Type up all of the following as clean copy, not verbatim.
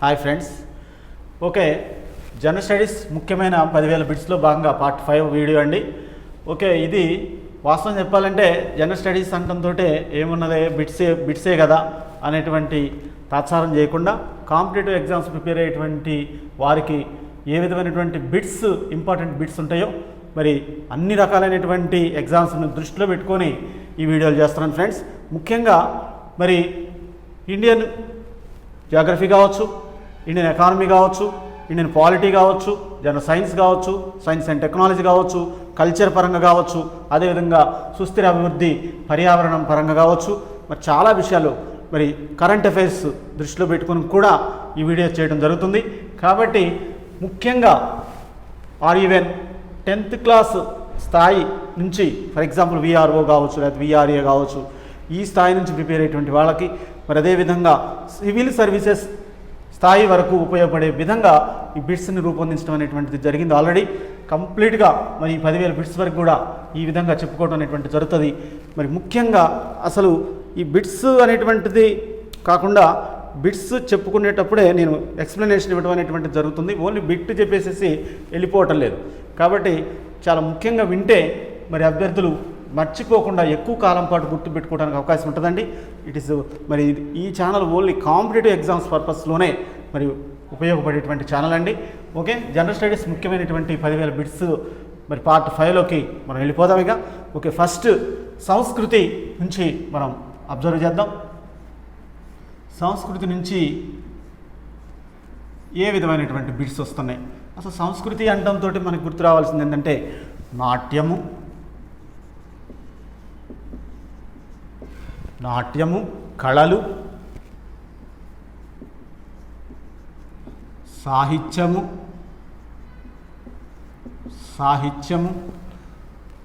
Hi friends. Okay, general studies ముఖ్యమైన 10,000 బిట్స్లో భాగంగా part 5 video అండి. ఓకే, ఇది వాస్తవం చెప్పాలంటే జనరల్ స్టడీస్ అంటంతో ఏమున్నదే బిట్సే కదా అనేటువంటి తాత్సారం చేయకుండా కాంపిటేటివ్ ఎగ్జామ్స్ ప్రిపేర్ అయ్యేటువంటి వారికి ఏ విధమైనటువంటి బిట్స్ ఇంపార్టెంట్ బిట్స్ ఉంటాయో మరి అన్ని రకాలైనటువంటి ఎగ్జామ్స్ను దృష్టిలో పెట్టుకొని ఈ వీడియోలు చేస్తున్నాను ఫ్రెండ్స్. ముఖ్యంగా మరి ఇండియన్ జాగ్రఫీ కావచ్చు, ఇండియన్ ఎకానమీ కావచ్చు, ఇండియన్ పాలిటీ కావచ్చు, జనరల్ సైన్స్ కావచ్చు, సైన్స్ అండ్ టెక్నాలజీ కావచ్చు, కల్చర్ పరంగా కావచ్చు, అదేవిధంగా సుస్థిర అభివృద్ధి పర్యావరణం పరంగా కావచ్చు, మరి చాలా విషయాలు మరి కరెంట్ అఫైర్స్ దృష్టిలో పెట్టుకుని కూడా ఈ వీడియో చేయడం జరుగుతుంది. కాబట్టి ముఖ్యంగా ఈవెన్ 10th క్లాస్ స్థాయి నుంచి ఫర్ ఎగ్జాంపుల్ విఆర్ఓ కావచ్చు లేదా విఆర్ఏ కావచ్చు, ఈ స్థాయి నుంచి ప్రిపేర్ అయ్యేటువంటి వాళ్ళకి మరి అదేవిధంగా సివిల్ సర్వీసెస్ స్థాయి వరకు ఉపయోగపడే విధంగా ఈ బిట్స్ని రూపొందించడం అనేటువంటిది జరిగింది. ఆల్రెడీ కంప్లీట్గా మరి 10,000 బిట్స్ వరకు కూడా ఈ విధంగా చెప్పుకోవడం అనేటువంటి జరుగుతుంది. మరి ముఖ్యంగా అసలు ఈ బిట్స్ అనేటువంటిది కాకుండా బిట్స్ చెప్పుకునేటప్పుడే నేను ఎక్స్ప్లెనేషన్ ఇవ్వడం అనేటువంటిది జరుగుతుంది. ఓన్లీ బిట్ చెప్పేసేసి వెళ్ళిపోవటం లేదు. కాబట్టి చాలా ముఖ్యంగా వింటే మరి అభ్యర్థులు మర్చిపోకుండా ఎక్కువ కాలం పాటు గుర్తుపెట్టుకోవడానికి అవకాశం ఉంటుందండి. ఇట్ ఈస్ మరి ఈ ఛానల్ ఓన్లీ కాంపిటేటివ్ ఎగ్జామ్స్ పర్పస్లోనే మరి ఉపయోగపడేటువంటి ఛానల్ అండి. ఓకే, జనరల్ స్టడీస్ ముఖ్యమైనటువంటి 10,000 బిట్స్ మరి పార్ట్ 5లోకి మనం వెళ్ళిపోదాం. ఇక ఓకే, ఫస్ట్ సంస్కృతి నుంచి మనం అబ్జర్వ్ చేద్దాం. సంస్కృతి నుంచి ఏ విధమైనటువంటి బిట్స్ వస్తున్నాయి? అసలు సంస్కృతి అంటంతో మనకు గుర్తు రావాల్సింది ఏంటంటే నాట్యము, కళలు, సాహిత్యము,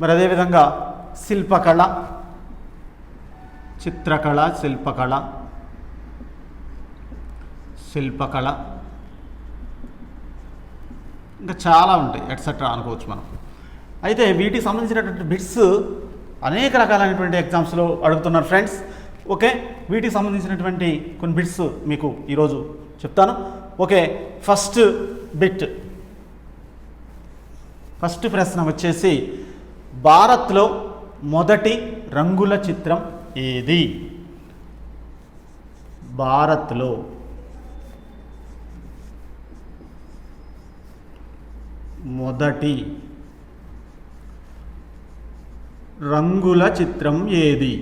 మరి అదేవిధంగా శిల్పకళ, చిత్రకళ, శిల్పకళ ఇంకా చాలా ఉంటాయి, ఎట్సెట్రా అనుకోవచ్చు మనం. అయితే వీటికి సంబంధించినటువంటి బిట్స్ అనేక రకాలైనటువంటి ఎగ్జామ్స్లో అడుగుతున్నారు ఫ్రెండ్స్. ఓకే, వీటికి సంబంధించినటువంటి కొన్ని బిట్స్ మీకు ఈరోజు చెప్తాను. ఓకే, ఫస్ట్ ప్రశ్న వచ్చేసి భారత్లో మొదటి రంగుల చిత్రం ఏది? భారత్లో మొదటి రంగుల చిత్రం ఏది?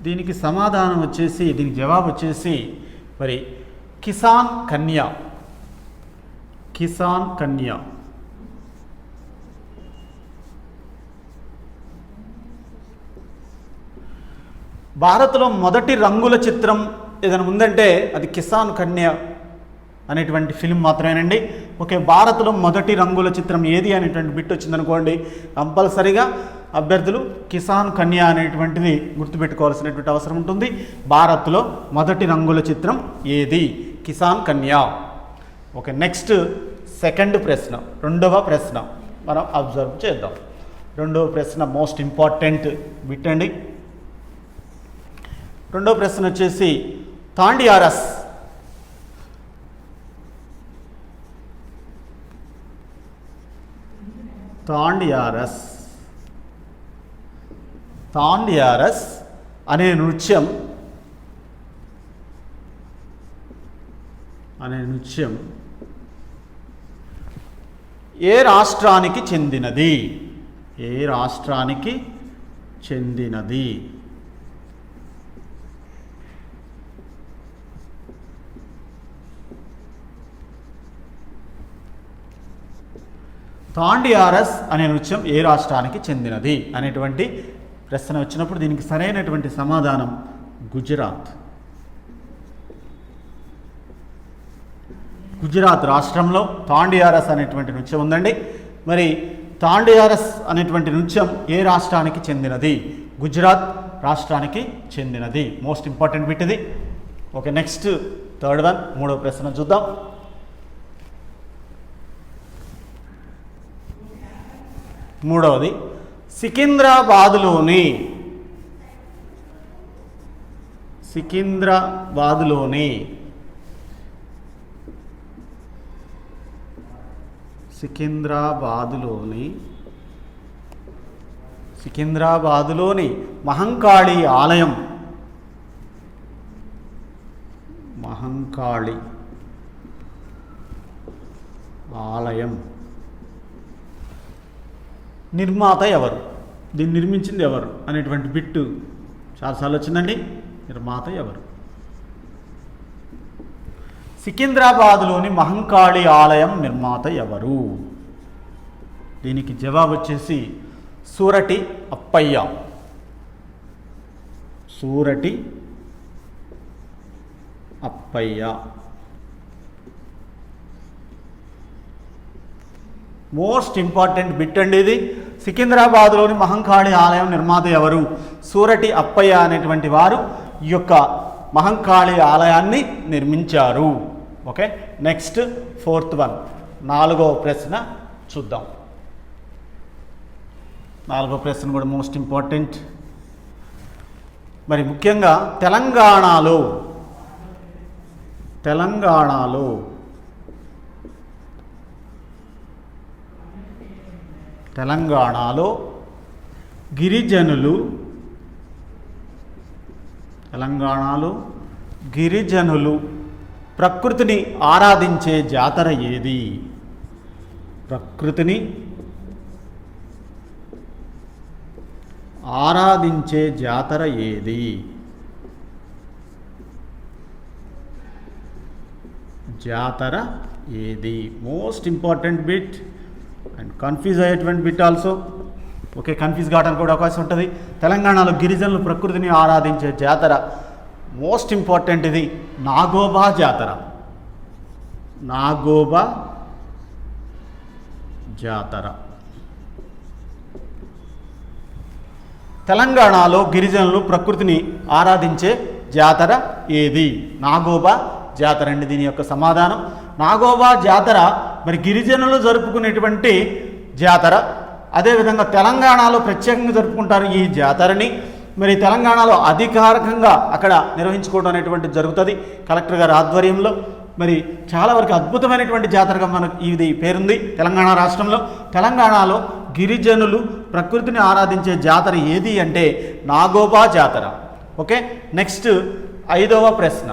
దీనికి సమాధానం వచ్చేసి, దీనికి జవాబు వచ్చేసి మరి కిసాన్ కన్యా. భారత్లో మొదటి రంగుల చిత్రం ఏదైనా ఉందంటే అది కిసాన్ కన్య అనేటువంటి ఫిలిం మాత్రమేనండి. ఓకే, భారత్లో మొదటి రంగుల చిత్రం ఏది అనేటువంటి బిట్ వచ్చిందనుకోండి, కంపల్సరీగా అభ్యర్థులు కిసాన్ కన్య అనేటువంటిది గుర్తుపెట్టుకోవాల్సినటువంటి అవసరం ఉంటుంది. భారత్లో మొదటి రంగుల చిత్రం ఏది? కిసాన్ కన్య. ఓకే, నెక్స్ట్ రెండవ ప్రశ్న మనం అబ్జర్వ్ చేద్దాం. రెండవ ప్రశ్న మోస్ట్ ఇంపార్టెంట్ బిట్ అండి. రెండవ ప్రశ్న వచ్చేసి తాండియారస్ అనే నృత్యం ఏ రాష్ట్రానికి చెందినది? తాండియారస్ అనే నృత్యం ఏ రాష్ట్రానికి చెందినది అనేటువంటి ప్రశ్న వచ్చినప్పుడు దీనికి సరైనటువంటి సమాధానం గుజరాత్ రాష్ట్రంలో తాండియారస్ అనేటువంటి నృత్యం ఉందండి. మరి తాండియారస్ అనేటువంటి నృత్యం ఏ రాష్ట్రానికి చెందినది? గుజరాత్ రాష్ట్రానికి చెందినది. మోస్ట్ ఇంపార్టెంట్ బిట్ ఇది. ఓకే, నెక్స్ట్ థర్డ్ వన్, మూడవ ప్రశ్న చూద్దాం. మూడవది సికింద్రాబాదులోని సికింద్రాబాదులోని మహంకాళి ఆలయం నిర్మాత ఎవరు, దీన్ని నిర్మించింది ఎవరు అనేటువంటి బిట్టు చాలాసార్లు వచ్చిందండి. నిర్మాత ఎవరు? సికింద్రాబాదులోని మహంకాళి ఆలయం నిర్మాత ఎవరు? దీనికి జవాబు వచ్చేసి సూరటి అప్పయ్య. మోస్ట్ ఇంపార్టెంట్ బిట్ అండి ఇది. సికింద్రాబాద్లోని మహంకాళి ఆలయం నిర్మాత ఎవరు? సూరటి అప్పయ్య అనేటువంటి వారు ఈ యొక్క మహంకాళి ఆలయాన్ని నిర్మించారు. ఓకే, నెక్స్ట్ 4th వన్, 4వ ప్రశ్న చూద్దాం. 4వ ప్రశ్న కూడా మోస్ట్ ఇంపార్టెంట్. మరి ముఖ్యంగా తెలంగాణలో గిరిజనులు ప్రకృతిని ఆరాధించే జాతర ఏది? జాతర ఏది? Most important bit and confuse అయ్యేటువంటి బిట్ ఆల్సో. ఓకే, కన్ఫ్యూజ్ కావడానికి కూడా అవకాశం ఉంటుంది. తెలంగాణలో గిరిజనులు ప్రకృతిని ఆరాధించే జాతర మోస్ట్ ఇంపార్టెంట్. ఇది నాగోబా జాతర. తెలంగాణలో గిరిజనులు ప్రకృతిని ఆరాధించే జాతర ఏది? నాగోబా జాతర అండి దీని యొక్క సమాధానం. నాగోబా జాతర మరి గిరిజనులు జరుపుకునేటువంటి జాతర. అదేవిధంగా తెలంగాణలో ప్రత్యేకంగా జరుపుకుంటారు ఈ జాతరని. మరి తెలంగాణలో అధికారికంగా అక్కడ నిర్వహించుకోవడం అనేటువంటిది జరుగుతుంది కలెక్టర్ గారి ఆధ్వర్యంలో. మరి చాలా వరకు అద్భుతమైనటువంటి జాతరగా మనకు ఇది పేరుంది తెలంగాణ రాష్ట్రంలో. తెలంగాణలో గిరిజనులు ప్రకృతిని ఆరాధించే జాతర ఏది అంటే నాగోబా జాతర. ఓకే, నెక్స్ట్ 5వ ప్రశ్న,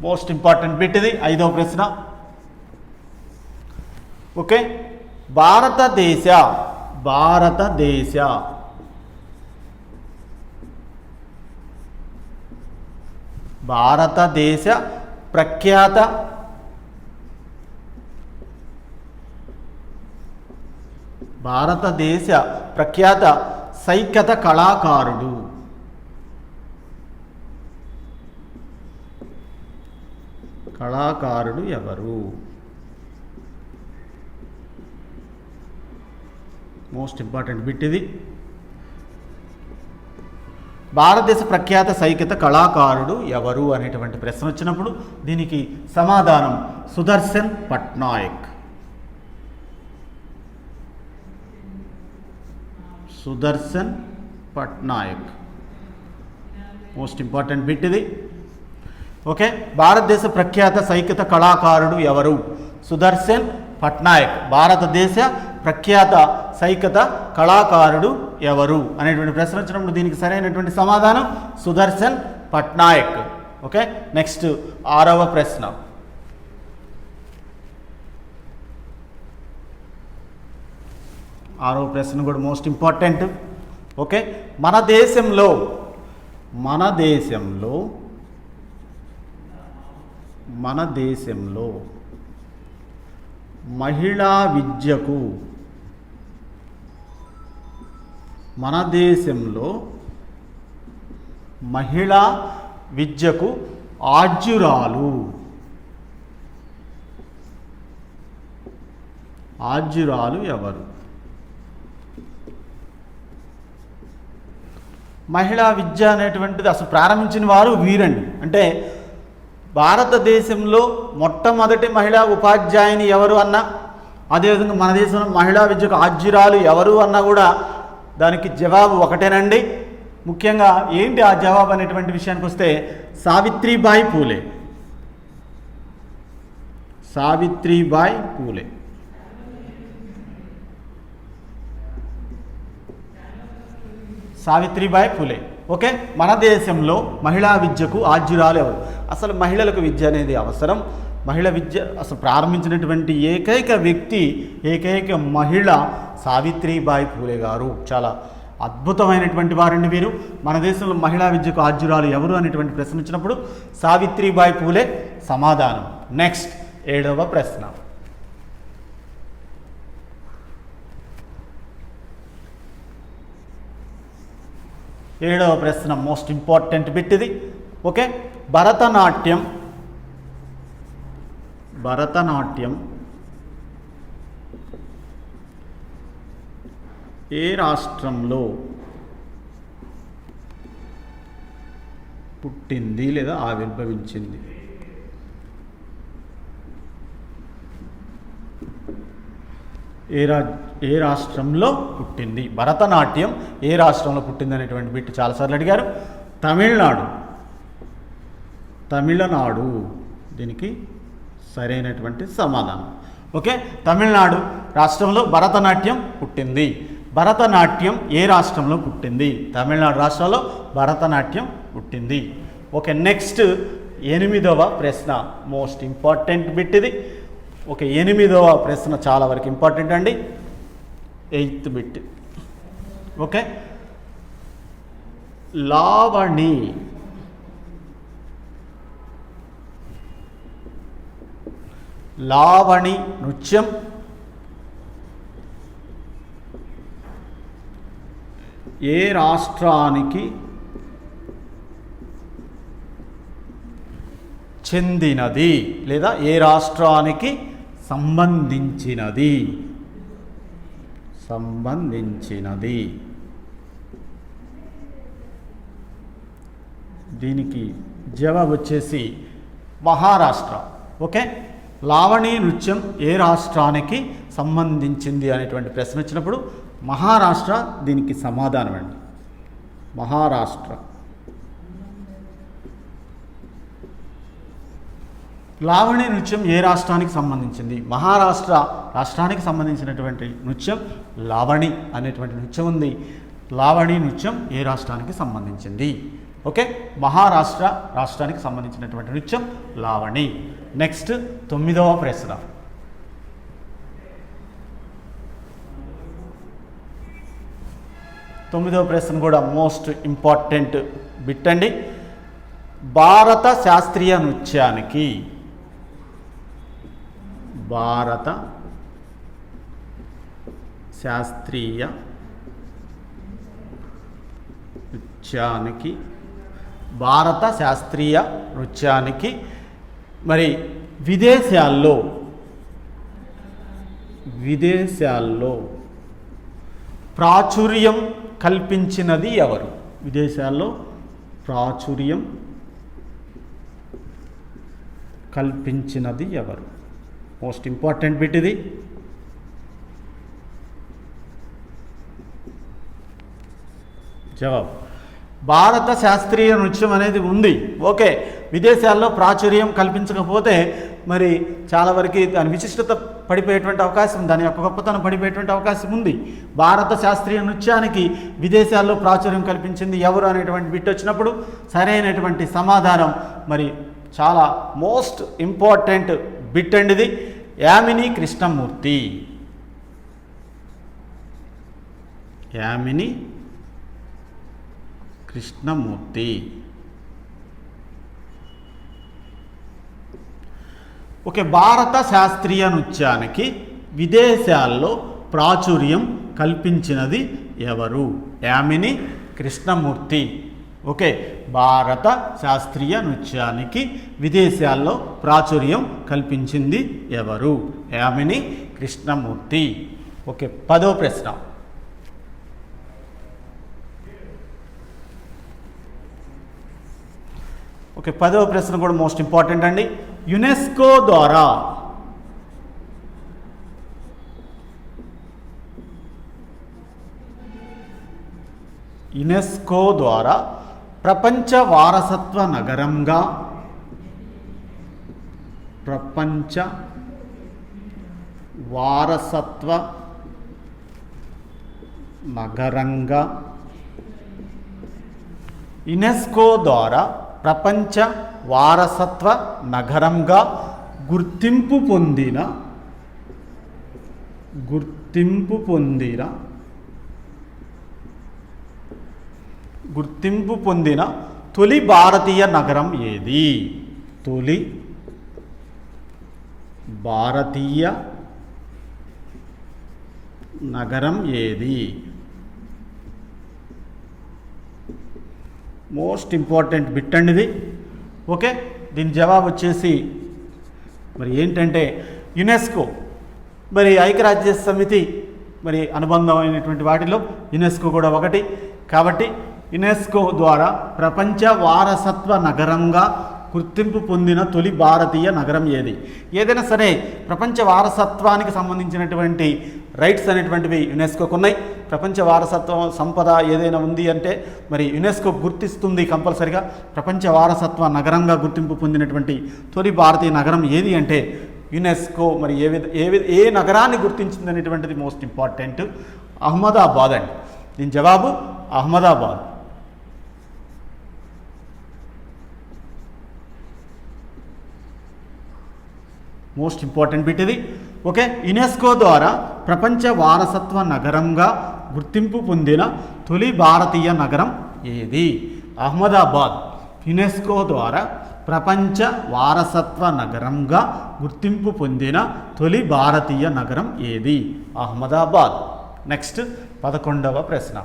మోస్ట్ ఇంపార్టెంట్ బిట్ ఇది. 5వ ప్రశ్న. ఓకే, భారతదేశ ప్రఖ్యాత సైకత కళాకారుడు ఎవరు? మోస్ట్ ఇంపార్టెంట్ బిట్ ఇది. భారతదేశ ప్రఖ్యాత సైకత కళాకారుడు ఎవరు అనేటువంటి ప్రశ్న వచ్చినప్పుడు దీనికి సమాధానం Sudarshan Patnaik. Most important bit ఇది. ఓకే, భారతదేశ ప్రఖ్యాత సైకత కళాకారుడు ఎవరు? సుదర్శన్ పట్నాయక్. భారతదేశ ప్రఖ్యాత సైకత కళాకారుడు ఎవరు అనేటువంటి ప్రశ్న వచ్చినప్పుడు దీనికి సరైనటువంటి సమాధానం సుదర్శన్ పట్నాయక్. ఓకే, నెక్స్ట్ 6వ ప్రశ్న. 6వ ప్రశ్న కూడా మోస్ట్ ఇంపార్టెంట్. ఓకే, మన దేశంలో మహిళా విద్యకు ఆద్యురాలు ఎవరు? మహిళా విద్య అనేటువంటిది అసలు ప్రారంభించిన వారు వీరండి. అంటే భారతదేశంలో మొట్టమొదటి మహిళా ఉపాధ్యాయుని ఎవరు అన్న అదేవిధంగా మన దేశంలో మహిళా విద్యకు ఆద్యురాలు ఎవరు అన్నా కూడా దానికి జవాబు ఒకటేనండి. ముఖ్యంగా ఏంటి ఆ జవాబు అనేటువంటి విషయానికి వస్తే సావిత్రిబాయి పూలే. సావిత్రిబాయి పూలే. సావిత్రిబాయి పూలే. ఓకే, మన దేశంలో మహిళా విద్యకు ఆద్యురాలు ఎవరు? అసలు మహిళలకు విద్య అనేది అవసరం. మహిళ విద్య అసలు ప్రారంభించినటువంటి ఏకైక వ్యక్తి, ఏకైక మహిళ సావిత్రిబాయి పూలే గారు. చాలా అద్భుతమైనటువంటి వారండి వీరు. మన దేశంలో మహిళా విద్యకు ఆద్యురాలు ఎవరు అనేటువంటి ప్రశ్న వచ్చినప్పుడు సావిత్రిబాయి పూలే సమాధానం. నెక్స్ట్ 7వ ప్రశ్న. 7వ ప్రశ్న మోస్ట్ ఇంపార్టెంట్ బిట్ ఇది. ఓకే, భరతనాట్యం ఏ రాష్ట్రంలో పుట్టింది లేదా ఆవిర్భవించింది? ఏ రాష్ట్రంలో పుట్టింది? భరతనాట్యం ఏ రాష్ట్రంలో పుట్టింది అనేటువంటి బిట్ చాలాసార్లు అడిగారు. తమిళనాడు దీనికి సరైనటువంటి సమాధానం. ఓకే, తమిళనాడు రాష్ట్రంలో భరతనాట్యం పుట్టింది. భరతనాట్యం ఏ రాష్ట్రంలో పుట్టింది? తమిళనాడు రాష్ట్రంలో భరతనాట్యం పుట్టింది. ఓకే, నెక్స్ట్ 8వ ప్రశ్న మోస్ట్ ఇంపార్టెంట్ బిట్ ఇది. ఓకే, 8వ ప్రశ్న చాలా వరకు ఇంపార్టెంట్ అండి. 8th bit. ఓకే, లావణి నృత్యం ఏ రాష్ట్రానికి చెందినది లేదా ఏ రాష్ట్రానికి సంబంధించినది? దీనికి జవాబు వచ్చేసి మహారాష్ట్ర. ఓకే, లావణి నృత్యం ఏ రాష్ట్రానికి సంబంధించింది అనేటువంటి ప్రశ్న వచ్చినప్పుడు మహారాష్ట్ర దీనికి సమాధానం అండి. మహారాష్ట్ర. లావణి నృత్యం ఏ రాష్ట్రానికి సంబంధించింది? మహారాష్ట్ర రాష్ట్రానికి సంబంధించినటువంటి నృత్యం లావణి అనేటువంటి నృత్యం ఉంది. లావణి నృత్యం ఏ రాష్ట్రానికి సంబంధించింది? ఓకే, మహారాష్ట్ర రాష్ట్రానికి సంబంధించినటువంటి నృత్యం లావణి. నెక్స్ట్ 9వ ప్రశ్న. 9వ ప్రశ్న కూడా మోస్ట్ ఇంపార్టెంట్ బిట్ అండి. భారత శాస్త్రీయ నృత్యానికి భారత శాస్త్రీయ నృత్యానికి మరి విదేశాల్లో ప్రాచుర్యం కల్పించినది ఎవరు? విదేశాల్లో ప్రాచుర్యం కల్పించినది ఎవరు? మోస్ట్ ఇంపార్టెంట్ బిట్ ఇది. జవాబు భారత శాస్త్రీయ నృత్యం అనేది ఉంది. ఓకే, విదేశాల్లో ప్రాచుర్యం కల్పించకపోతే మరి చాలా వరకు దాని విశిష్టత పడిపోయేటువంటి అవకాశం, దాని యొక్క గొప్పతనం పడిపోయేటువంటి అవకాశం ఉంది. భారత శాస్త్రీయ నృత్యానికి విదేశాల్లో ప్రాచుర్యం కల్పించింది ఎవరు అనేటువంటి బిట్ వచ్చినప్పుడు సరైనటువంటి సమాధానం మరి చాలా మోస్ట్ ఇంపార్టెంట్ బిట్ అండి ఇది. యామిని కృష్ణమూర్తి. ఓకే, భారత శాస్త్రీయ నృత్యానికి విదేశాల్లో ప్రాచుర్యం కల్పించినది ఎవరు? యామిని కృష్ణమూర్తి. ఓకే, భారత శాస్త్రీయ నృత్యానికి విదేశాల్లో ప్రాచుర్యం కల్పించింది ఎవరు? యామిని కృష్ణమూర్తి. ఓకే, 10వ ప్రశ్న. ఓకే, 10వ ప్రశ్న కూడా మోస్ట్ ఇంపార్టెంట్ అండి. యునెస్కో ద్వారా యునెస్కో ద్వారా ప్రపంచ వారసత్వ నగరంగా యునెస్కో ద్వారా ప్రపంచ వారసత్వ నగరంగా గుర్తింపు పొందిన తొలి భారతీయ నగరం ఏది? తొలి భారతీయ నగరం ఏది? మోస్ట్ ఇంపార్టెంట్ బిట్ అండి ఇది. ఓకే, దీని జవాబు వచ్చేసి మరి ఏంటంటే యునెస్కో. మరి ఐక్యరాజ్య సమితి మరి అనుబంధమైనటువంటి వాటిలో యునెస్కో కూడా ఒకటి. కాబట్టి యునెస్కో ద్వారా ప్రపంచ వారసత్వ నగరంగా గుర్తింపు పొందిన తొలి భారతీయ నగరం ఏది? ఏదైనా సరే ప్రపంచ వారసత్వానికి సంబంధించినటువంటి రైట్స్ అనేటువంటివి యునెస్కోకు ఉన్నాయి. ప్రపంచ వారసత్వం సంపద ఏదైనా ఉంది అంటే మరి యునెస్కో గుర్తిస్తుంది కంపల్సరిగా. ప్రపంచ వారసత్వ నగరంగా గుర్తింపు పొందినటువంటి తొలి భారతీయ నగరం ఏది అంటే యునెస్కో మరి ఏ నగరాన్ని గుర్తించింది అనేటువంటిది మోస్ట్ ఇంపార్టెంట్. అహ్మదాబాద్ అండి. దీని జవాబు అహ్మదాబాద్. మోస్ట్ ఇంపార్టెంట్ బిట్ ఇది. ఓకే, యునెస్కో ద్వారా ప్రపంచ వారసత్వ నగరంగా గుర్తింపు పొందిన తొలి భారతీయ నగరం ఏది? అహ్మదాబాద్. యునెస్కో ద్వారా ప్రపంచ వారసత్వ నగరంగా గుర్తింపు పొందిన తొలి భారతీయ నగరం ఏది? అహ్మదాబాద్. నెక్స్ట్ 11వ ప్రశ్న.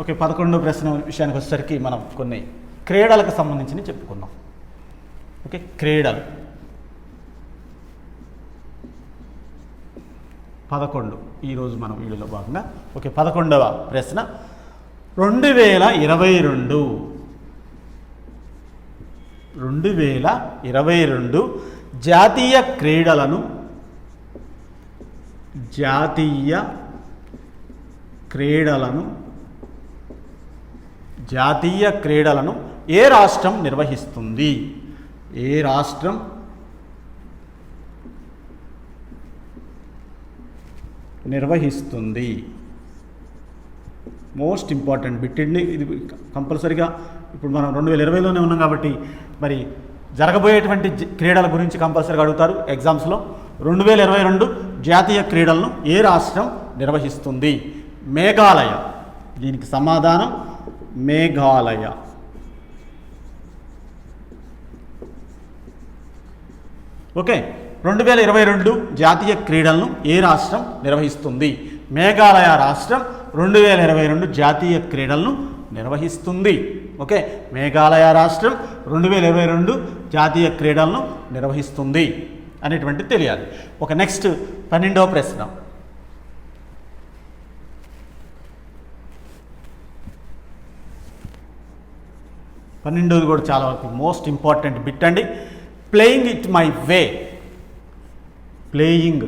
ఓకే, 11వ ప్రశ్న విషయానికి వచ్చేసరికి మనం కొన్ని క్రీడలకు సంబంధించి చెప్పుకుందాం. ఓకే, క్రీడలు 11 ఈరోజు మనం వీడియోలో భాగంగా. ఓకే, 11వ ప్రశ్న. 2022 జాతీయ క్రీడలను ఏ రాష్ట్రం నిర్వహిస్తుంది? ఏ రాష్ట్రం నిర్వహిస్తుంది? మోస్ట్ ఇంపార్టెంట్ బిట్ అండి ఇది. కంపల్సరీగా ఇప్పుడు మనం 2020లోనే ఉన్నాం కాబట్టి మరి జరగబోయేటువంటి క్రీడల గురించి కంపల్సరీగా అడుగుతారు ఎగ్జామ్స్లో. 2022 జాతీయ క్రీడలను ఏ రాష్ట్రం నిర్వహిస్తుంది? మేఘాలయ. దీనికి సమాధానం మేఘాలయ. ఓకే, 2022 జాతీయ క్రీడలను ఏ రాష్ట్రం నిర్వహిస్తుంది? మేఘాలయ రాష్ట్రం 2022 జాతీయ క్రీడలను నిర్వహిస్తుంది. ఓకే, మేఘాలయ రాష్ట్రం 2022 జాతీయ క్రీడలను నిర్వహిస్తుంది అనేటువంటి తెలియాలి. ఒక నెక్స్ట్ 12వ ప్రశ్న. 12ది కూడా చాలా వరకు మోస్ట్ ఇంపార్టెంట్ బిట్ అండి. Playing it my way. Playing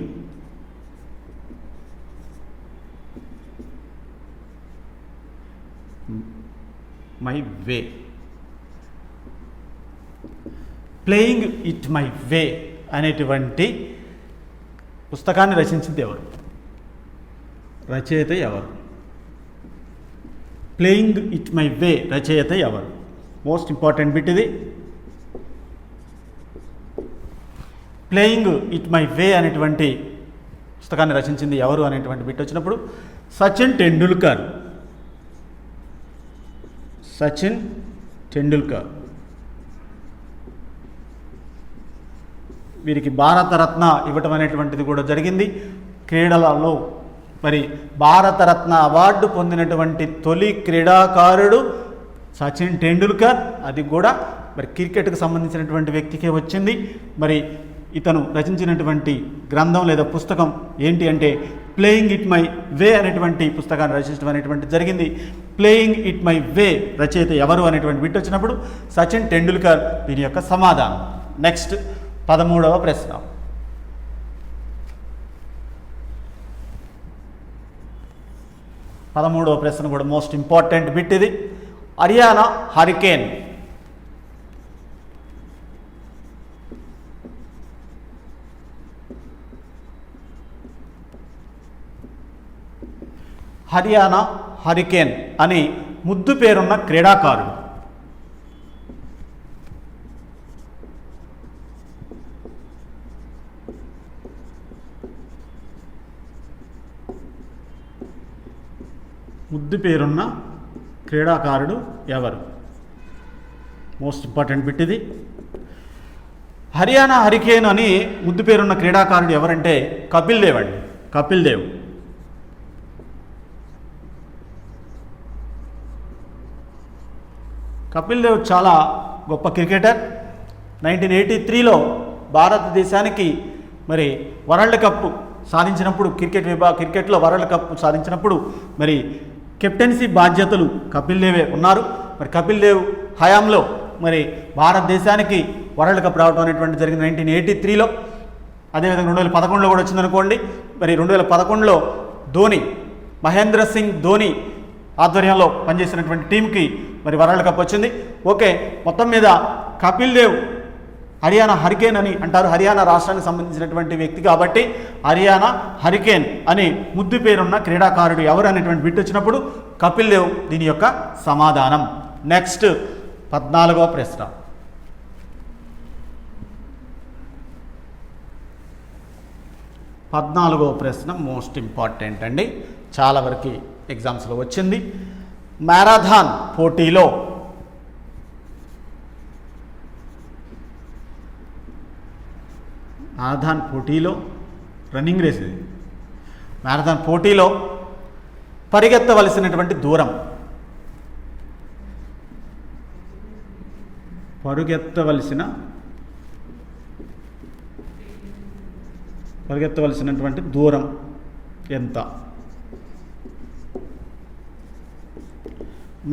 it my way అనేటువంటి పుస్తకాన్ని రచించింది ఎవరు? రచయిత ఎవరు? ప్లేయింగ్ ఇట్ మై వే రచయిత ఎవరు? మోస్ట్ ఇంపార్టెంట్ బిట్ ఇది. ప్లేయింగ్ ఇట్ మై వే అనేటువంటి పుస్తకాన్ని రచించింది ఎవరు అనేటువంటి బిట్ వచ్చినప్పుడు సచిన్ టెండూల్కర్. వీరికి భారతరత్న ఇవ్వటం అనేటువంటిది కూడా జరిగింది. క్రీడలలో మరి భారతరత్న అవార్డు పొందినటువంటి తొలి క్రీడాకారుడు సచిన్ టెండూల్కర్. అది కూడా మరి క్రికెట్కి సంబంధించినటువంటి వ్యక్తికే వచ్చింది. మరి ఇతను రచించినటువంటి గ్రంథం లేదా పుస్తకం ఏంటి అంటే ప్లేయింగ్ ఇట్ మై వే అనేటువంటి పుస్తకాన్ని రచించడం అనేటువంటి జరిగింది. ప్లేయింగ్ ఇట్ మై వే రచయిత ఎవరు అనేటువంటి బిట్ వచ్చినప్పుడు సచిన్ టెండూల్కర్ దీని యొక్క సమాధానం. నెక్స్ట్ 13వ ప్రశ్న. 13వ ప్రశ్న కూడా మోస్ట్ ఇంపార్టెంట్ బిట్ ఇది. హర్యానా హరికేన్ హర్యానా హరికేన్ అని ముద్దు పేరున్న క్రీడాకారుడు. ముద్దు పేరున్న క్రీడాకారుడు ఎవరు? మోస్ట్ ఇంపార్టెంట్ బిట్ ఇది. హర్యానా హరికేన్ అని ముద్దు పేరున్న క్రీడాకారుడు ఎవరంటే కపిల్ దేవ్ అండి. కపిల్ దేవ్. కపిల్ దేవ్ చాలా గొప్ప క్రికెటర్. 1983లో భారతదేశానికి మరి వరల్డ్ కప్ సాధించినప్పుడు, క్రికెట్లో వరల్డ్ కప్ సాధించినప్పుడు మరి కెప్టెన్సీ బాధ్యతలు కపిల్ దేవే ఉన్నారు. మరి కపిల్ దేవ్ హయాంలో మరి భారతదేశానికి వరల్డ్ కప్ రావడం అనేటువంటి జరిగింది 1983లో. అదేవిధంగా 2011లో కూడా వచ్చిందనుకోండి. మరి 2011లో ధోని, మహేంద్ర సింగ్ ధోని ఆధ్వర్యంలో పనిచేసినటువంటి టీంకి మరి వరల్డ్ కప్ వచ్చింది. ఓకే, మొత్తం మీద కపిల్ దేవ్ హర్యానా హరికేన్ అని అంటారు. హర్యానా రాష్ట్రానికి సంబంధించినటువంటి వ్యక్తి కాబట్టి హర్యానా హరికేన్ అని ముద్దు పేరున్న క్రీడాకారుడు ఎవరు అనేటువంటి బిట్ వచ్చినప్పుడు కపిల్ దేవ్ దీని యొక్క సమాధానం. నెక్స్ట్ 14వ ప్రశ్న. 14వ ప్రశ్న మోస్ట్ ఇంపార్టెంట్ అండి. చాలా వరకు ఎగ్జామ్స్లో వచ్చింది. మ్యారథాన్ పోటీలో రన్నింగ్ రేస్ ఇది. మ్యారథాన్ పోటీలో పరిగెత్తవలసినటువంటి దూరం, పరిగెత్తవలసినటువంటి దూరం ఎంత?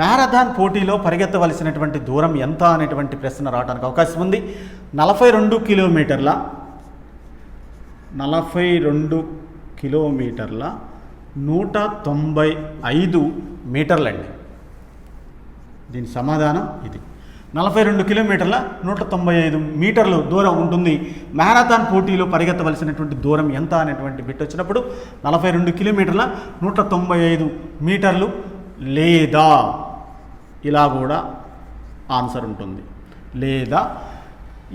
మ్యారథాన్ పోటీలో పరిగెత్తవలసినటువంటి దూరం ఎంత అనేటువంటి ప్రశ్న రావడానికి అవకాశం ఉంది. 42 కిలోమీటర్ల 195 మీటర్లండి. దీని సమాధానం ఇది. 42 కిలోమీటర్ల 195 మీటర్లు దూరం ఉంటుంది. మ్యారథాన్ పోటీలో పరిగెత్తవలసినటువంటి దూరం ఎంత అనేటువంటి బిట్ వచ్చినప్పుడు 42 కిలోమీటర్ల 195 మీటర్లు, లేదా ఇలా కూడా ఆన్సర్ ఉంటుంది, లేదా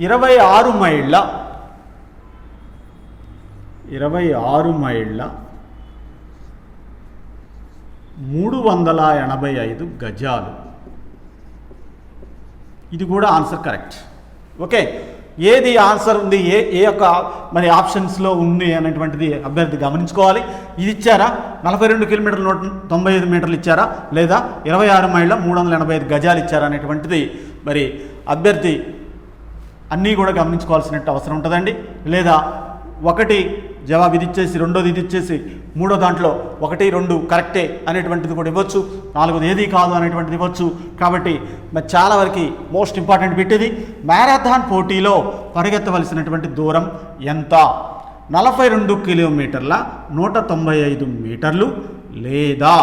26 మైళ్ళ 385 గజాలు. ఇది కూడా ఆన్సర్ కరెక్ట్. ఓకే, ఏది ఆన్సర్ ఉంది, ఏ యొక్క మరి ఆప్షన్స్లో ఉంది అనేటువంటిది అభ్యర్థి గమనించుకోవాలి. ఇది ఇచ్చారా 42 కిలోమీటర్ల 195 మీటర్లు ఇచ్చారా, లేదా 26 మైళ్ళ 385 గజాలు ఇచ్చారా అనేటువంటిది మరి అభ్యర్థి అన్నీ కూడా గమనించుకోవాల్సిన అవసరం ఉంటుందండి. లేదా ఒకటి జవాబు ఇది ఇచ్చేసి, రెండోది ఇది ఇచ్చేసి, మూడో దాంట్లో 1, 2 కరెక్టే అనేటువంటిది కూడా ఇవ్వచ్చు, 4ది ఏది కాదు అనేటువంటిది ఇవ్వచ్చు. కాబట్టి మరి చాలా వరకు మోస్ట్ ఇంపార్టెంట్ బిట్ ఇది. మ్యారథాన్ పోటీలో పరిగెత్తవలసినటువంటి దూరం ఎంత? 42 కిలోమీటర్ల 195 మీటర్లు, లేదా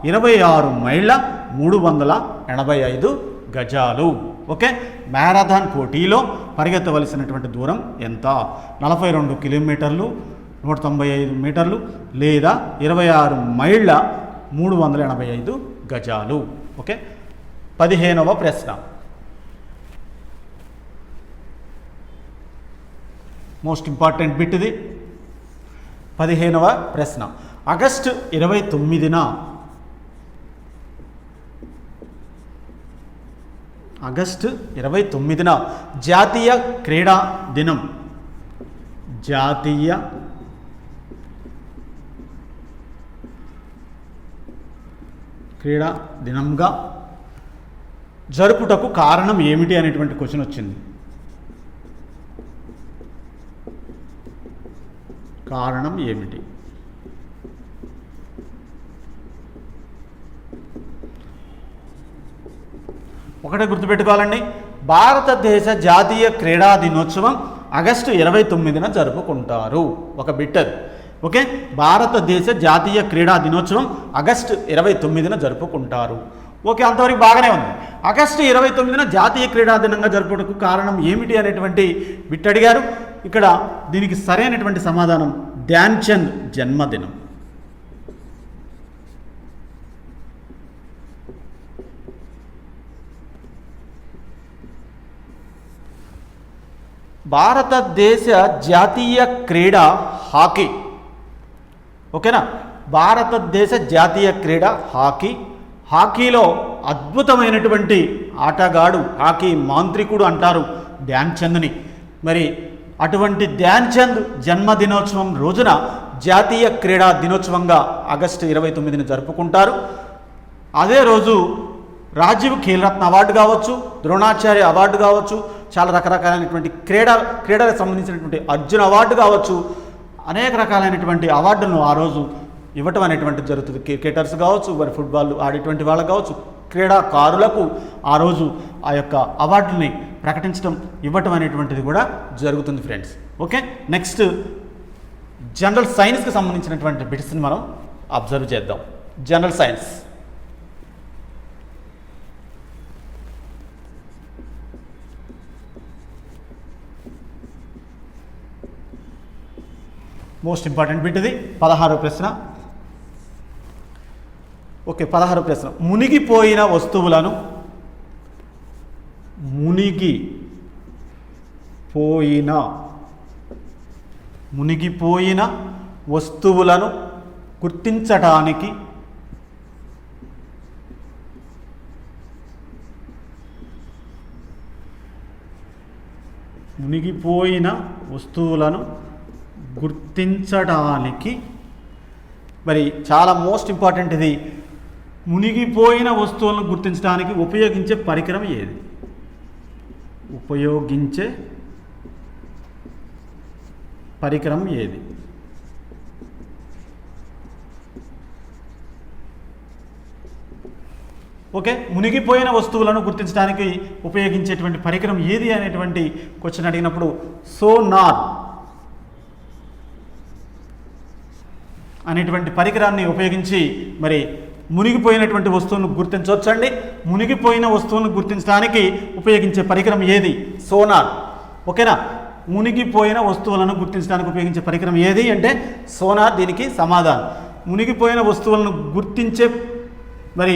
26 మైళ్ళ 385 గజాలు. ఓకే, మ్యారథాన్ పోటీలో పరిగెత్తవలసినటువంటి దూరం ఎంత? 42 కిలోమీటర్లు 195 మీటర్లు, లేదా 26 మైళ్ళ 385 గజాలు. ఓకే, 15వ ప్రశ్న. మోస్ట్ ఇంపార్టెంట్ బిట్ ఇది. 15వ ప్రశ్న. ఆగస్టు 29న జాతీయ క్రీడా దినం, జాతీయ క్రీడా దినంగా జరుపుటకు కారణం ఏమిటి అనేటువంటి క్వశ్చన్ వచ్చింది. కారణం ఏమిటి? ఒకటే గుర్తుపెట్టుకోవాలండి, భారతదేశ జాతీయ క్రీడా దినోత్సవం ఆగస్టు 29న జరుపుకుంటారు. ఒక బిట్ అది. ఓకే, భారతదేశ జాతీయ క్రీడా దినోత్సవం ఆగస్టు 29న జరుపుకుంటారు. ఓకే, అంతవరకు బాగానే ఉంది. ఆగస్టు 29న జాతీయ క్రీడా దినంగా జరుపుటకు కారణం ఏమిటి అనేటువంటి బిట్ అడిగారు. ఇక్కడ దీనికి సరైనటువంటి సమాధానం ధ్యాన్ చంద్ జన్మదినం. భారతదేశ జాతీయ క్రీడ హాకీ. ఓకేనా, భారతదేశ జాతీయ క్రీడ హాకీ. హాకీలో అద్భుతమైనటువంటి ఆటగాడు, హాకీ మాంత్రికుడు అంటారు ధ్యాన్ చంద్ని. మరి అటువంటి ధ్యాన్ చంద్ జన్మదినోత్సవం రోజున జాతీయ క్రీడా దినోత్సవంగా ఆగస్టు 29ని జరుపుకుంటారు. అదే రోజు రాజీవ్ ఖేల్రత్న అవార్డు కావచ్చు, ద్రోణాచార్య అవార్డు కావచ్చు, చాలా రకరకాలైనటువంటి క్రీడలకు సంబంధించినటువంటి అర్జున్ అవార్డు కావచ్చు, అనేక రకాలైనటువంటి అవార్డులను ఆ రోజు ఇవ్వటం అనేటువంటి జరుగుతుంది. క్రికెటర్స్ కావచ్చు, మరి ఫుట్బాల్ ఆడేటువంటి వాళ్ళకు కావచ్చు, క్రీడాకారులకు ఆ రోజు ఆ యొక్క అవార్డుని ప్రకటించడం, ఇవ్వటం అనేటువంటిది కూడా జరుగుతుంది ఫ్రెండ్స్. ఓకే, నెక్స్ట్ జనరల్ సైన్స్కి సంబంధించినటువంటి బిట్స్ని మనం అబ్జర్వ్ చేద్దాం. General science most important bit ఇది. 16వ ప్రశ్న. ఓకే, 16వ ప్రశ్న. మునిగిపోయిన వస్తువులను గుర్తించటానికి మరి చాలా మోస్ట్ ఇంపార్టెంట్ ఇది. మునిగిపోయిన వస్తువులను గుర్తించడానికి ఉపయోగించే పరికరం ఏది? ఓకే, మునిగిపోయిన వస్తువులను గుర్తించడానికి ఉపయోగించేటువంటి పరికరం ఏది అనేటువంటి క్వశ్చన్ అడిగినప్పుడు సోనార్ అనేటువంటి పరికరాన్ని ఉపయోగించి మరి మునిగిపోయినటువంటి వస్తువులను గుర్తించవచ్చండి. మునిగిపోయిన వస్తువులను గుర్తించడానికి ఉపయోగించే పరికరం ఏది? సోనార్. ఓకేనా, మునిగిపోయిన వస్తువులను గుర్తించడానికి ఉపయోగించే పరికరం ఏది అంటే సోనార్. దీనికి సమాధానం మునిగిపోయిన వస్తువులను గుర్తించే మరి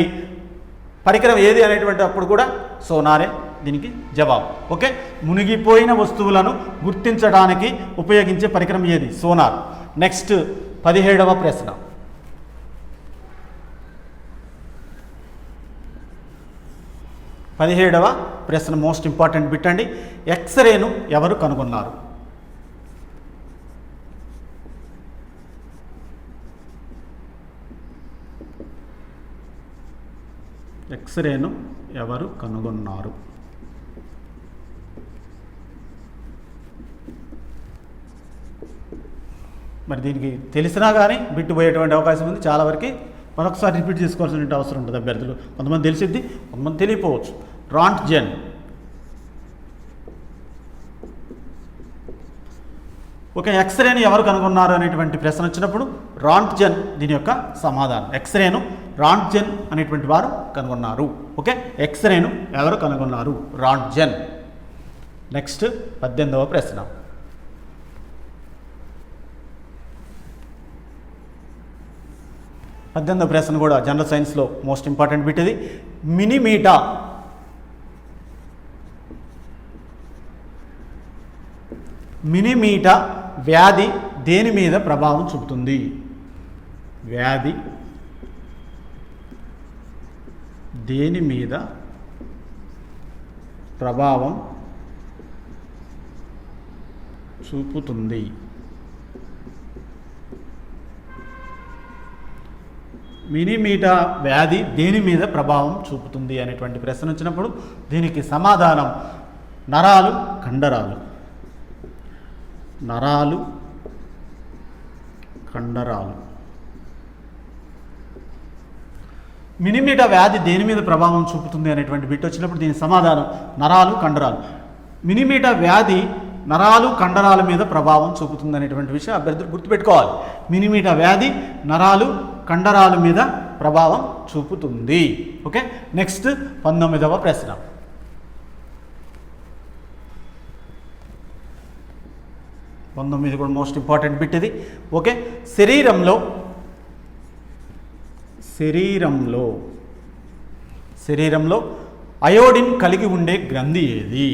పరికరం ఏది అనేటువంటి అప్పుడు కూడా సోనారే దీనికి జవాబు. ఓకే, మునిగిపోయిన వస్తువులను గుర్తించడానికి ఉపయోగించే పరికరం ఏది? సోనార్. నెక్స్ట్ 17వ ప్రశ్న. 17వ ప్రశ్న మోస్ట్ ఇంపార్టెంట్ బిట్ అండి. ఎక్స్రేను ఎవరు కనుగొన్నారు? ఎక్స్రేను ఎవరు కనుగొన్నారు? మరి దీనికి తెలిసినా కానీ బిట్టు పోయేటువంటి అవకాశం ఉంది. చాలా వరకు మరొకసారి రిపీట్ చేసుకోవాల్సిన అవసరం ఉంటుంది అభ్యర్థులు. కొంతమంది తెలిసిద్ది, కొంతమంది తెలియపోవచ్చు. రాంట్జెన్. ఓకే, ఎక్స్రేను ఎవరు కనుగొన్నారు అనేటువంటి ప్రశ్న వచ్చినప్పుడు రాంట్జెన్ దీని యొక్క సమాధానం. ఎక్స్రేను రాంట్జెన్ అనేటువంటి వారు కనుగొన్నారు. ఓకే, ఎక్స్రేను ఎవరు కనుగొన్నారు? రాంట్జెన్. నెక్స్ట్ 18వ ప్రశ్న. 18వ ప్రశ్న కూడా జనరల్ సైన్స్లో మోస్ట్ ఇంపార్టెంట్ బిట్ ఇది. మినిమీటా వ్యాధి దేని మీద ప్రభావం చూపుతుంది? వ్యాధి దేని మీద ప్రభావం చూపుతుంది? మినిమీటా వ్యాధి దేని మీద ప్రభావం చూపుతుంది అనేటువంటి ప్రశ్న వచ్చినప్పుడు దీనికి సమాధానం నరాలు, కండరాలు. నరాలు, కండరాలు. మినిమీటా వ్యాధి దేని మీద ప్రభావం చూపుతుంది అనేటువంటి బిట్ వచ్చినప్పుడు దీని సమాధానం నరాలు, కండరాలు. మినిమీటా వ్యాధి నరాలు కండరాల మీద ప్రభావం చూపుతుంది అనేటువంటి విషయం అభ్యర్థులు గుర్తుపెట్టుకోవాలి. మినిమిటా వ్యాధి నరాలు కండరాల మీద ప్రభావం చూపుతుంది. ఓకే, నెక్స్ట్ 19వ ప్రశ్న. కూడా మోస్ట్ ఇంపార్టెంట్ బిట్ ఇది. ఓకే, శరీరంలో అయోడిన్ కలిగి ఉండే గ్రంథి ఏది?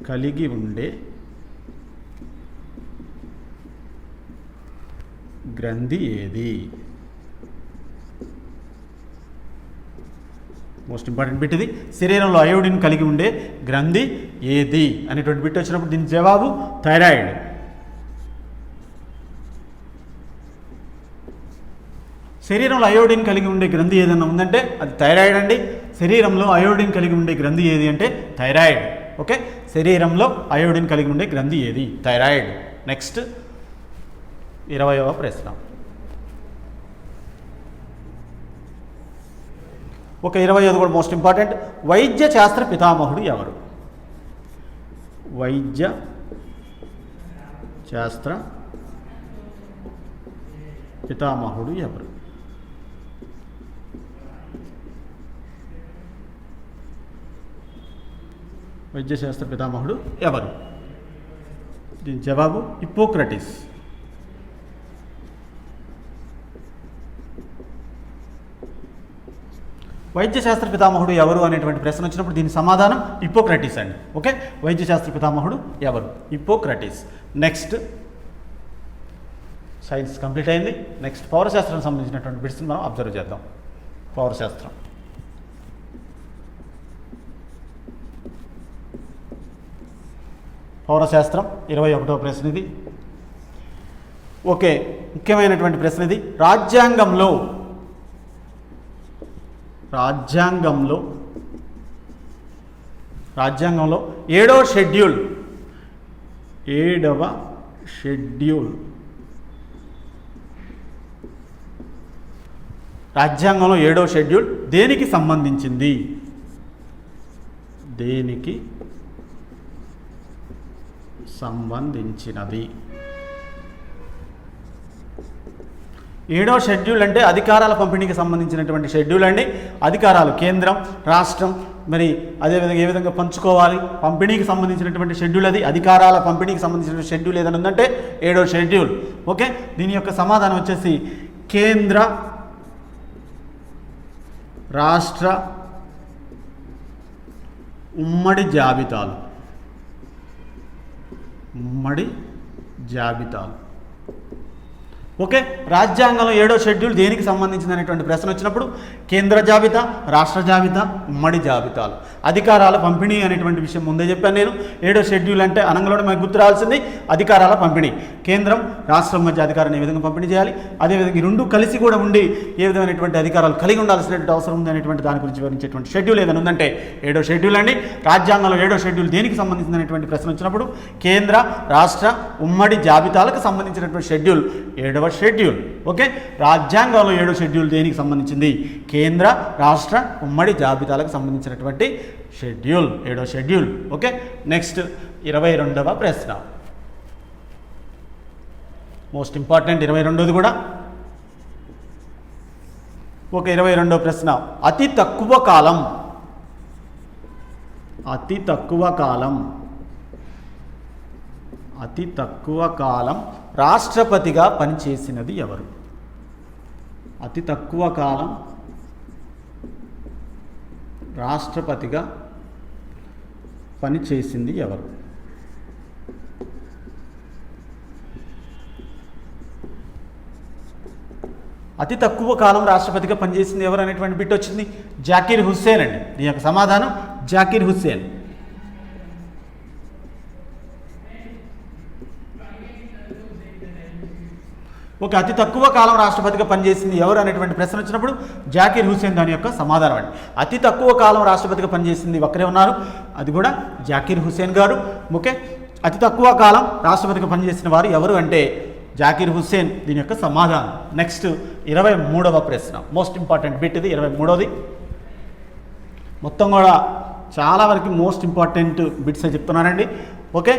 కలిగి ఉండే గ్రంథి ఏది? మోస్ట్ ఇంపార్టెంట్ బిట్ ఇది. శరీరంలో అయోడిన్ కలిగి ఉండే గ్రంథి ఏది అనేటువంటి బిట్ వచ్చినప్పుడు దీని జవాబు థైరాయిడ్. శరీరంలో అయోడిన్ కలిగి ఉండే గ్రంథి ఏదైనా ఉందంటే అది థైరాయిడ్ అండి. శరీరంలో అయోడిన్ కలిగి ఉండే గ్రంథి ఏది అంటే థైరాయిడ్. ఓకే, శరీరంలో అయోడిన్ కలిగి ఉండే గ్రంథి ఏది? థైరాయిడ్. నెక్స్ట్ 20వ ప్రశ్న. ఓకే, 25 కూడా మోస్ట్ ఇంపార్టెంట్. వైద్య శాస్త్ర పితామహుడు ఎవరు? వైద్య శాస్త్ర పితామహుడు ఎవరు? వైద్యశాస్త్ర పితామహుడు ఎవరు? దీని జవాబు హిప్పోక్రటిస్. వైద్యశాస్త్ర పితామహుడు ఎవరు అనేటువంటి ప్రశ్న వచ్చినప్పుడు దీని సమాధానం హిప్పోక్రటిస్ అండి. ఓకే, వైద్యశాస్త్ర పితామహుడు ఎవరు? హిప్పోక్రటిస్. నెక్స్ట్ సైన్స్ కంప్లీట్ అయింది. నెక్స్ట్ పౌరశాస్త్రానికి సంబంధించినటువంటి బిట్స్ని మనం అబ్జర్వ్ చేద్దాం. పౌరశాస్త్రం. పౌరశాస్త్రం 21వ ప్రశ్న ఇది. ఓకే, ముఖ్యమైనటువంటి ప్రశ్న ఇది. రాజ్యాంగంలో 7వ షెడ్యూల్ రాజ్యాంగంలో 7వ షెడ్యూల్ దేనికి సంబంధించింది? దేనికి సంబంధించినది? 7వ షెడ్యూల్ అంటే అధికారాల పంపిణీకి సంబంధించినటువంటి షెడ్యూల్ అండి. అధికారాలు కేంద్రం, రాష్ట్రం, మరి అదేవిధంగా ఏ విధంగా పంచుకోవాలి, పంపిణీకి సంబంధించినటువంటి షెడ్యూల్ అది. అధికారాల పంపిణీకి సంబంధించిన షెడ్యూల్ ఏదైనా ఉందంటే 7వ షెడ్యూల్. ఓకే, దీని యొక్క సమాధానం వచ్చేసి కేంద్ర, రాష్ట్ర ఉమ్మడి జాబితాలు. ఓకే, రాజ్యాంగంలో 7వ షెడ్యూల్ దేనికి సంబంధించినటువంటి ప్రశ్న వచ్చినప్పుడు కేంద్ర జాబితా, రాష్ట్ర జాబితా, ఉమ్మడి జాబితాలు. అధికారాల పంపిణీ అనేటువంటి విషయం ముందే చెప్పాను నేను. 7వ షెడ్యూల్ అంటే అనంగంలోనే మనకు గుర్తు రావాల్సింది అధికారాల పంపిణీ. కేంద్రం, రాష్ట్రం మధ్య అధికారాన్ని ఏ విధంగా పంపిణీ చేయాలి, అదేవిధంగా ఈ రెండు కలిసి కూడా ఉండి ఏ విధమైనటువంటి అధికారాలు కలిగి ఉండాల్సినటువంటి అవసరం ఉంది అనేటువంటి దాని గురించి వివరించేటువంటి షెడ్యూల్ ఏదైనా ఉందంటే 7వ షెడ్యూల్ అండి. రాజ్యాంగంలో 7వ షెడ్యూల్ దేనికి సంబంధించినటువంటి ప్రశ్న వచ్చినప్పుడు కేంద్ర, రాష్ట్ర ఉమ్మడి జాబితాలకు సంబంధించినటువంటి షెడ్యూల్ 7వ షెడ్యూల్. ఓకే, రాజ్యాంగంలో 7వ షెడ్యూల్ దేనికి సంబంధించింది? కేంద్ర, రాష్ట్ర ఉమ్మడి జాబితాలకు సంబంధించినటువంటి షెడ్యూల్ 7వ షెడ్యూల్. ఓకే, నెక్స్ట్ 22వ ప్రశ్న. మోస్ట్ ఇంపార్టెంట్ 22ది కూడా. ఓకే, 22వ ప్రశ్న. అతి తక్కువ కాలం రాష్ట్రపతిగా పనిచేసినది ఎవరు? అతి తక్కువ కాలం రాష్ట్రపతిగా పనిచేసింది ఎవరు? అతి తక్కువ కాలం రాష్ట్రపతిగా పనిచేసింది ఎవరు అనేటువంటి బిట్ వచ్చింది. జాకీర్ హుస్సేన్ అండి. దీని యొక్క సమాధానం జాకీర్ హుస్సేన్. ఓకే, అతి తక్కువ కాలం రాష్ట్రపతిగా పనిచేసింది ఎవరు అనేటువంటి ప్రశ్న వచ్చినప్పుడు జాకీర్ హుస్సేన్ దాని యొక్క సమాధానం అండి. అతి తక్కువ కాలం రాష్ట్రపతిగా పనిచేసింది ఒక్కరే ఉన్నారు, అది కూడా జాకీర్ హుస్సేన్ గారు. ఓకే, అతి తక్కువ కాలం రాష్ట్రపతిగా పనిచేసిన వారు ఎవరు అంటే జాకీర్ హుస్సేన్. దీని యొక్క సమాధానం. నెక్స్ట్ 23వ ప్రశ్న. మోస్ట్ ఇంపార్టెంట్ బిట్ ఇది 23వది. మొత్తం కూడా చాలా వరకు మోస్ట్ ఇంపార్టెంట్ బిట్స్ అని చెప్తున్నానండి. ఓకే,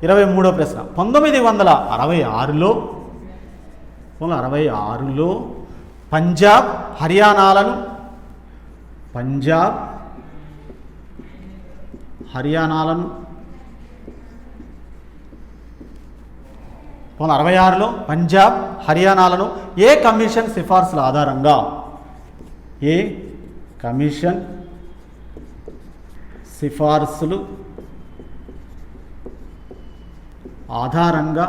23వ ప్రశ్న. 1966లో పంజాబ్ హర్యానాలను 1966లో పంజాబ్ హర్యానాలను ఏ కమిషన్ సిఫార్సుల ఆధారంగా సిఫార్సులు ఆధారంగా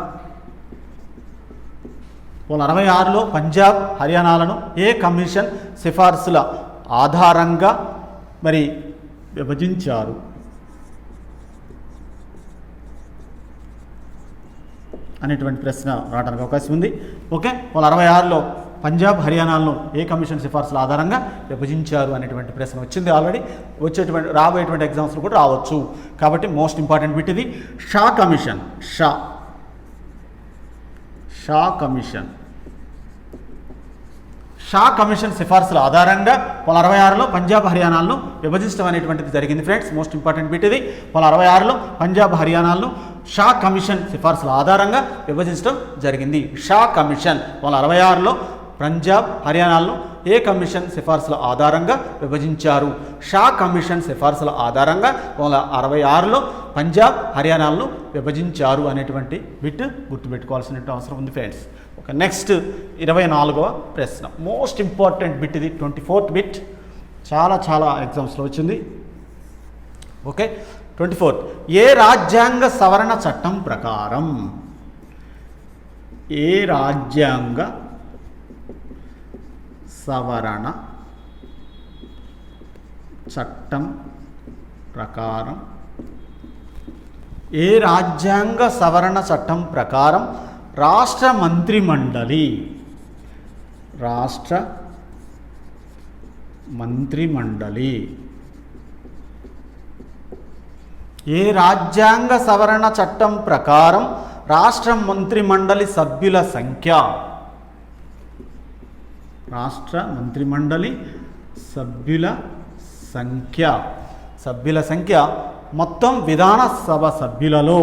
1966లో పంజాబ్ హర్యానాలను ఏ కమిషన్ సిఫార్సుల ఆధారంగా మరి విభజించారు అనేటువంటి ప్రశ్న రావడానికి అవకాశం ఉంది. ఓకే, 1966లో పంజాబ్ హర్యానాలను ఏ కమిషన్ సిఫార్సుల ఆధారంగా విభజించారు అనేటువంటి ప్రశ్న వచ్చింది. ఆల్రెడీ రాబోయేటువంటి ఎగ్జామ్స్లో కూడా రావచ్చు. కాబట్టి మోస్ట్ ఇంపార్టెంట్ బిట్ ఇది. షా కమిషన్ సిఫార్సుల ఆధారంగా 1966లో పంజాబ్ హర్యానాలను విభజించడం అనేటువంటిది జరిగింది ఫ్రెండ్స్. మోస్ట్ ఇంపార్టెంట్ బిట్ ఇది. 1966లో పంజాబ్ హర్యానాలను షా కమిషన్ సిఫార్సుల ఆధారంగా విభజించడం జరిగింది. షా కమిషన్ 1966లో పంజాబ్ హర్యానాలను ఏ కమిషన్ సిఫార్సుల ఆధారంగా విభజించారు? షా కమిషన్ సిఫార్సుల ఆధారంగా 1966లో పంజాబ్ హర్యానాలను విభజించారు అనేటువంటి బిట్ గుర్తుపెట్టుకోవాల్సిన అవసరం ఉంది ఫ్రెండ్స్. ఓకే, నెక్స్ట్ 24వ ప్రశ్న. మోస్ట్ ఇంపార్టెంట్ బిట్ ఇది. 24th బిట్ చాలా ఎగ్జామ్స్లో వచ్చింది. Okay, 24th. ఏ రాజ్యాంగ సవరణ చట్టం ప్రకారం సవరణ చట్టం ప్రకారం రాష్ట్ర మంత్రిమండలి ఏ రాజ్యాంగ సవరణ చట్టం ప్రకారం రాష్ట్ర మంత్రిమండలి సభ్యుల సంఖ్య మొత్తం విధానసభ సభ్యులలో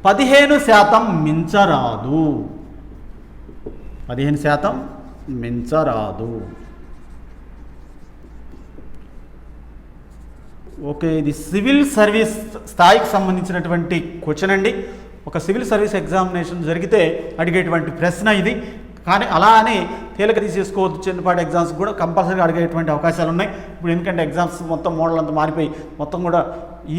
15% మించరాదు. ఓకే, ఇది సివిల్ సర్వీస్ స్థాయికి సంబంధించినటువంటి క్వశ్చన్ అండి. ఒక సివిల్ సర్వీస్ ఎగ్జామినేషన్ జరిగితే అడిగేటువంటి ప్రశ్న ఇది. కానీ అలా అని తేలిక తీసేసుకోవద్దు. చిన్నపాటి ఎగ్జామ్స్ కూడా కంపల్సరీగా అడిగేటువంటి అవకాశాలు ఉన్నాయి ఇప్పుడు. ఎందుకంటే ఎగ్జామ్స్ మొత్తం మోడల్ అంతా మారిపోయి మొత్తం కూడా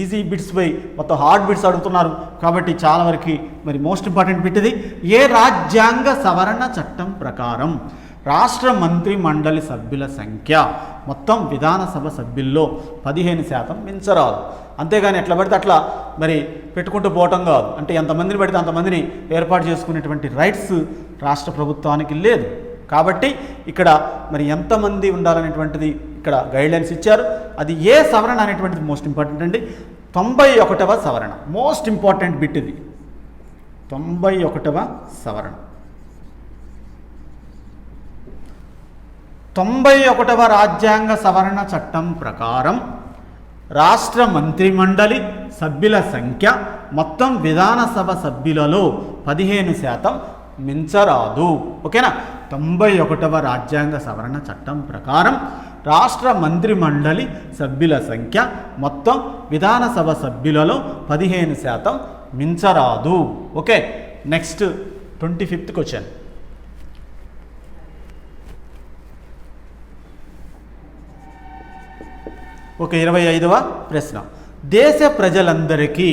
ఈజీ బిట్స్ పోయి మొత్తం హార్డ్ బిట్స్ అడుగుతున్నారు. కాబట్టి చాలా వరకు మరి మోస్ట్ ఇంపార్టెంట్ బిట్ ఇది. ఏ రాజ్యాంగ సవరణ చట్టం ప్రకారం రాష్ట్ర మంత్రి మండలి సభ్యుల సంఖ్య మొత్తం విధానసభ సభ్యుల్లో 15% మించరాదు. అంతేగాని ఎట్లా పడితే అట్లా మరి పెట్టుకుంటూ పోవటం కాదు. అంటే ఎంతమందిని పడితే అంతమందిని ఏర్పాటు చేసుకునేటువంటి రైట్స్ రాష్ట్ర ప్రభుత్వానికి లేదు. కాబట్టి ఇక్కడ మరి ఎంతమంది ఉండాలనేటువంటిది ఇక్కడ గైడ్లైన్స్ ఇచ్చారు. అది ఏ సవరణ అనేటువంటిది మోస్ట్ ఇంపార్టెంట్ అండి. 91వ సవరణ మోస్ట్ ఇంపార్టెంట్ బిట్ ఇది. 91వ సవరణ 91వ రాజ్యాంగ సవరణ చట్టం ప్రకారం రాష్ట్ర మంత్రిమండలి సభ్యుల సంఖ్య మొత్తం విధానసభ సభ్యులలో 15% మించరాదు. ఓకేనా? 91వ రాజ్యాంగ సవరణ చట్టం ప్రకారం రాష్ట్ర మంత్రిమండలి సభ్యుల సంఖ్య మొత్తం విధానసభ సభ్యులలో 15% మించరాదు. Okay, next 25th question. Okay, 25వ ప్రశ్న. దేశ ప్రజలందరికీ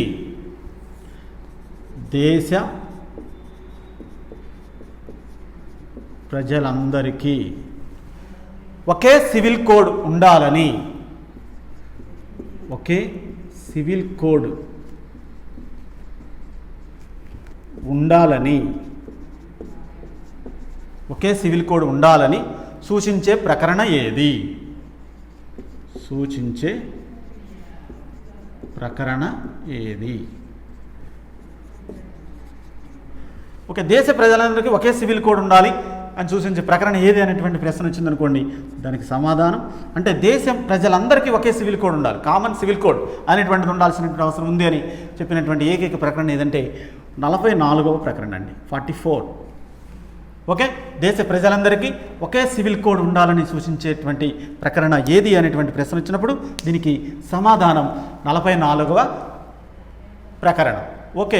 ఒకే సివిల్ కోడ్ ఉండాలని ఒకే సివిల్ కోడ్ ఉండాలని సూచించే ప్రకరణ ఏది? ఓకే, దేశ ప్రజలందరికీ ఒకే సివిల్ కోడ్ ఉండాలి అని సూచించే ప్రకరణ ఏది అనేటువంటి ప్రశ్న వచ్చిందనుకోండి, దానికి సమాధానం అంటే దేశం ప్రజలందరికీ ఒకే సివిల్ కోడ్ ఉండాలి, కామన్ సివిల్ కోడ్ అనేటువంటిది ఉండాల్సినటువంటి అవసరం ఉంది అని చెప్పినటువంటి ఏకైక ప్రకరణ ఏదంటే 44వ ప్రకరణ అండి, 44. ఓకే, దేశ ప్రజలందరికీ ఒకే సివిల్ కోడ్ ఉండాలని సూచించేటువంటి ప్రకరణ ఏది అనేటువంటి ప్రశ్న వచ్చినప్పుడు దీనికి సమాధానం 44వ ప్రకరణ. ఓకే,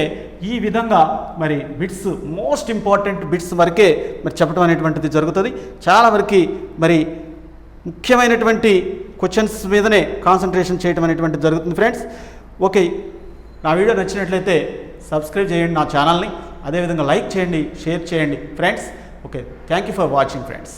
ఈ విధంగా మరి బిట్స్ మోస్ట్ ఇంపార్టెంట్ బిట్స్ వరకే మరి చెప్పడం అనేటువంటిది జరుగుతుంది. చాలా వరకు మరి ముఖ్యమైనటువంటి క్వశ్చన్స్ మీదనే కాన్సన్ట్రేషన్ చేయడం అనేటువంటిది జరుగుతుంది ఫ్రెండ్స్. ఓకే, నా వీడియో నచ్చినట్లయితే సబ్స్క్రైబ్ చేయండి నా ఛానల్ని, అదేవిధంగా లైక్ చేయండి, షేర్ చేయండి friends. Okay, thank you for watching friends.